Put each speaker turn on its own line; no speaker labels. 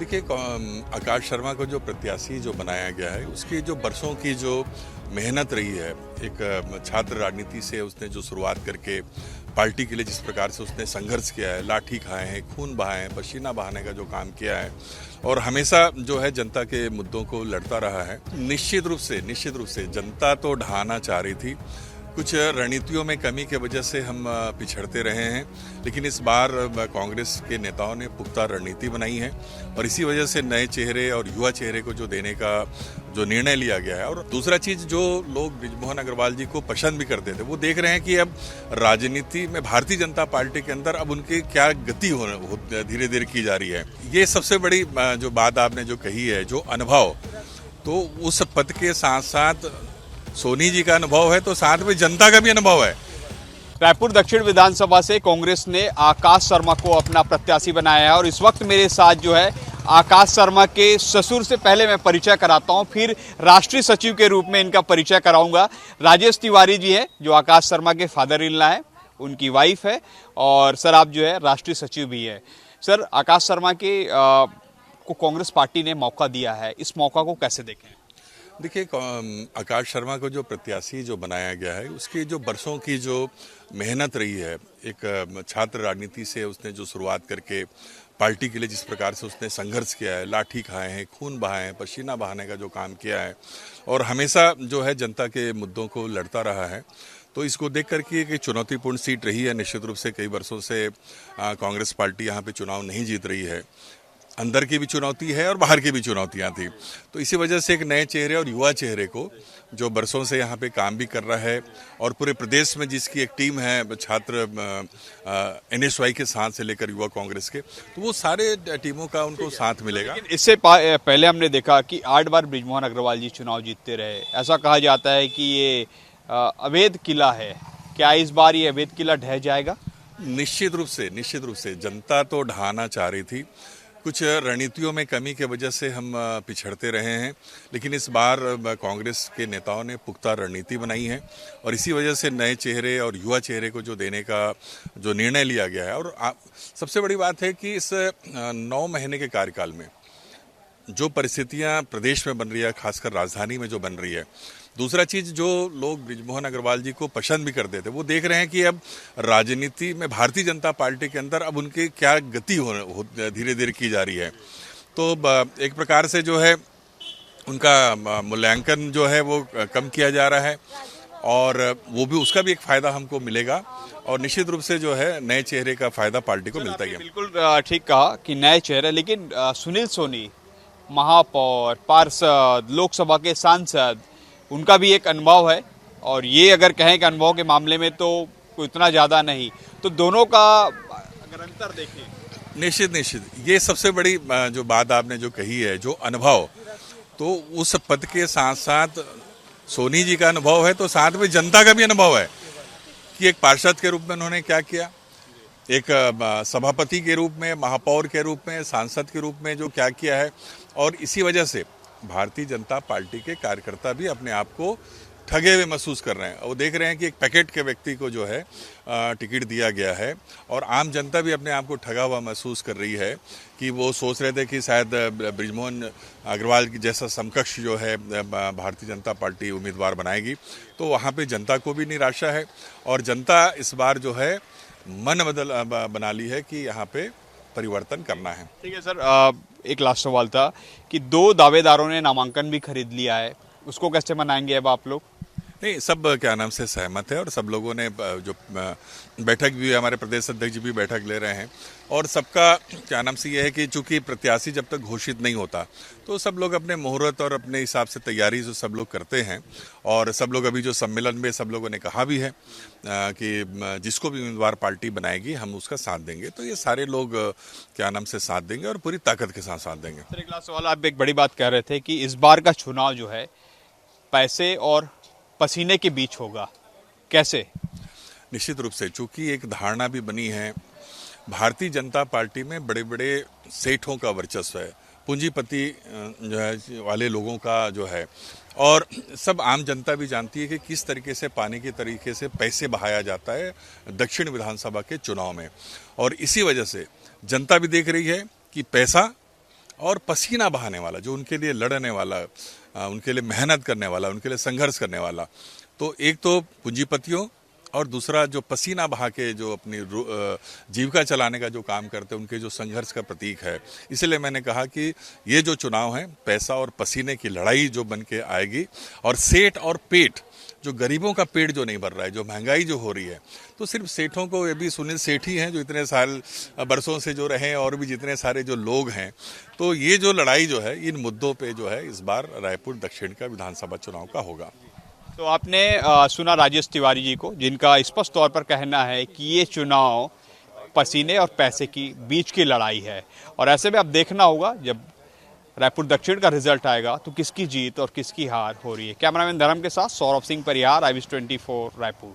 देखिए, आकाश शर्मा को जो प्रत्याशी जो बनाया गया है, उसकी जो बरसों की जो मेहनत रही है, एक छात्र राजनीति से उसने जो शुरुआत करके पार्टी के लिए जिस प्रकार से उसने संघर्ष किया है, लाठी खाए हैं, खून बहाए हैं, पसीना बहाने का जो काम किया है और हमेशा जो है जनता के मुद्दों को लड़ता रहा है। निश्चित रूप से जनता तो ढहाना चाह रही थी। कुछ रणनीतियों में कमी की वजह से हम पिछड़ते रहे हैं, लेकिन इस बार कांग्रेस के नेताओं ने पुख्ता रणनीति बनाई है और इसी वजह से नए चेहरे और युवा चेहरे को जो देने का जो निर्णय लिया गया है। और दूसरा चीज, जो लोग बृजमोहन अग्रवाल जी को पसंद भी करते थे, वो देख रहे हैं कि अब राजनीति में भारतीय जनता पार्टी के अंदर अब उनकी क्या गति धीरे धीरे की जा रही है। ये सबसे बड़ी जो बात आपने जो कही है, जो अनुभव, तो उस पद के साथ साथ सोनी जी का अनुभव है, तो साथ में जनता का भी अनुभव है।
रायपुर दक्षिण विधानसभा से कांग्रेस ने आकाश शर्मा को अपना प्रत्याशी बनाया है और इस वक्त मेरे साथ जो है आकाश शर्मा के ससुर से पहले मैं परिचय कराता हूं, फिर राष्ट्रीय सचिव के रूप में इनका परिचय कराऊंगा। राजेश तिवारी जी हैं, जो आकाश शर्मा के फादर इन लॉ है, उनकी वाइफ है, और सर आप जो है राष्ट्रीय सचिव भी है। सर, आकाश शर्मा के को कांग्रेस पार्टी ने मौका दिया है, इस मौका को कैसे देखें?
देखिए, आकाश शर्मा को जो प्रत्याशी जो बनाया गया है, उसकी जो बरसों की जो मेहनत रही है, एक छात्र राजनीति से उसने जो शुरुआत करके पार्टी के लिए जिस प्रकार से उसने संघर्ष किया है, लाठी खाए हैं, खून बहाए हैं, पसीना बहाने का जो काम किया है और हमेशा जो है जनता के मुद्दों को लड़ता रहा है, तो इसको देख करके एक चुनौतीपूर्ण सीट रही है। निश्चित रूप से कई वर्षों से कांग्रेस पार्टी यहाँ पे चुनाव नहीं जीत रही है। अंदर की भी चुनौती है और बाहर की भी चुनौतियां थी, तो इसी वजह से एक नए चेहरे और युवा चेहरे को, जो बरसों से यहाँ पे काम भी कर रहा है और पूरे प्रदेश में जिसकी एक टीम है छात्र NSY के साथ से लेकर युवा कांग्रेस के, तो वो सारे टीमों का उनको साथ मिलेगा।
इससे पहले हमने देखा कि 8 बार बृजमोहन अग्रवाल जी चुनाव जीतते रहे। ऐसा कहा जाता है कि ये अवैध किला है, क्या इस बार ये अवैध किला ढह जाएगा?
निश्चित रूप से जनता तो ढहाना चाह रही थी। कुछ रणनीतियों में कमी की वजह से हम पिछड़ते रहे हैं, लेकिन इस बार कांग्रेस के नेताओं ने पुख्ता रणनीति बनाई है और इसी वजह से नए चेहरे और युवा चेहरे को जो देने का जो निर्णय लिया गया है। और सबसे बड़ी बात है कि इस 9 महीने के कार्यकाल में जो परिस्थितियां प्रदेश में बन रही है, खासकर राजधानी में जो बन रही है, दूसरा चीज, जो लोग बृजमोहन अग्रवाल जी को पसंद भी करते थे, वो देख रहे हैं कि अब राजनीति में भारतीय जनता पार्टी के अंदर अब उनकी क्या गति धीरे धीरे की जा रही है। तो एक प्रकार से जो है उनका मूल्यांकन जो है वो कम किया जा रहा है और वो भी, उसका भी एक फायदा हमको मिलेगा और निश्चित रूप से जो है नए चेहरे का फायदा पार्टी को मिलता ही है।
बिल्कुल ठीक कहा कि नए चेहरे, लेकिन सुनील सोनी महापौर, पार्षद, लोकसभा के सांसद, उनका भी एक अनुभव है और ये अगर कहें कि अनुभव के मामले में तो कोई इतना ज़्यादा नहीं, तो दोनों का अगर अंतर देखें।
निश्चित ये सबसे बड़ी जो बात आपने जो कही है, जो अनुभव, तो उस पद के साथ साथ सोनी जी का अनुभव है, तो साथ में जनता का भी अनुभव है कि एक पार्षद के रूप में उन्होंने क्या किया, एक सभापति के रूप में, महापौर के रूप में, सांसद के रूप में जो क्या किया है। और इसी वजह से भारतीय जनता पार्टी के कार्यकर्ता भी अपने आप को ठगे हुए महसूस कर रहे हैं। वो देख रहे हैं कि एक पैकेट के व्यक्ति को जो है टिकट दिया गया है और आम जनता भी अपने आप को ठगा हुआ महसूस कर रही है कि वो सोच रहे थे कि शायद बृजमोहन अग्रवाल की जैसा समकक्ष जो है भारतीय जनता पार्टी उम्मीदवार बनाएगी, तो वहाँ पे जनता को भी निराशा है और जनता इस बार जो है मन बना ली है कि यहाँ पे परिवर्तन करना है।
ठीक है सर, एक लास्ट सवाल था कि 2 दावेदारों ने नामांकन भी खरीद लिया है, उसको कैसे मनाएंगे अब आप लोग?
नहीं, सब क्या नाम से सहमत है और सब लोगों ने जो बैठक भी, हमारे प्रदेश अध्यक्ष भी बैठक ले रहे हैं और सबका क्या नाम से ये है कि चूंकि प्रत्याशी जब तक घोषित नहीं होता, तो सब लोग अपने मुहूर्त और अपने हिसाब से तैयारी जो सब लोग करते हैं और सब लोग अभी जो सम्मेलन में सब लोगों ने कहा भी है कि जिसको भी उम्मीदवार पार्टी बनाएगी हम उसका साथ देंगे, तो ये सारे लोग क्या नाम से साथ देंगे और पूरी ताकत के साथ साथ देंगे।
सर, एक लास्ट सवाल, आप एक बड़ी बात कह रहे थे कि इस बार का चुनाव जो है पैसे और पसीने के बीच होगा, कैसे?
निश्चित रूप से, चूंकि एक धारणा भी बनी है, भारतीय जनता पार्टी में बड़े बड़े सेठों का वर्चस्व है, पूंजीपति जो है वाले लोगों का जो है, और सब आम जनता भी जानती है कि किस तरीके से पानी के तरीके से पैसे बहाया जाता है दक्षिण विधानसभा के चुनाव में। और इसी वजह से जनता भी देख रही है कि पैसा और पसीना बहाने वाला, जो उनके लिए लड़ने वाला, उनके लिए मेहनत करने वाला, उनके लिए संघर्ष करने वाला। तो एक तो पूंजीपतियों और दूसरा जो पसीना बहा के जो अपनी जीविका चलाने का जो काम करते हैं, उनके जो संघर्ष का प्रतीक है। इसलिए मैंने कहा कि ये जो चुनाव है, पैसा और पसीने की लड़ाई जो बन के आएगी, और सेठ और पेट, जो गरीबों का पेट जो नहीं भर रहा है, जो महंगाई जो हो रही है, तो सिर्फ सेठों को, ये भी सुनील सेठ ही हैं जो इतने साल बरसों से जो रहे, और भी जितने सारे जो लोग हैं। तो ये जो लड़ाई जो है, इन मुद्दों पे जो है इस बार रायपुर दक्षिण का विधानसभा चुनाव का होगा।
तो आपने सुना राजेश तिवारी जी को, जिनका स्पष्ट तौर पर कहना है कि ये चुनाव पसीने और पैसे की बीच की लड़ाई है, और ऐसे में अब देखना होगा जब रायपुर दक्षिण का रिजल्ट आएगा तो किसकी जीत और किसकी हार हो रही है। कैमरामैन धर्म के साथ सौरभ सिंह परिहार, IBS 24 रायपुर।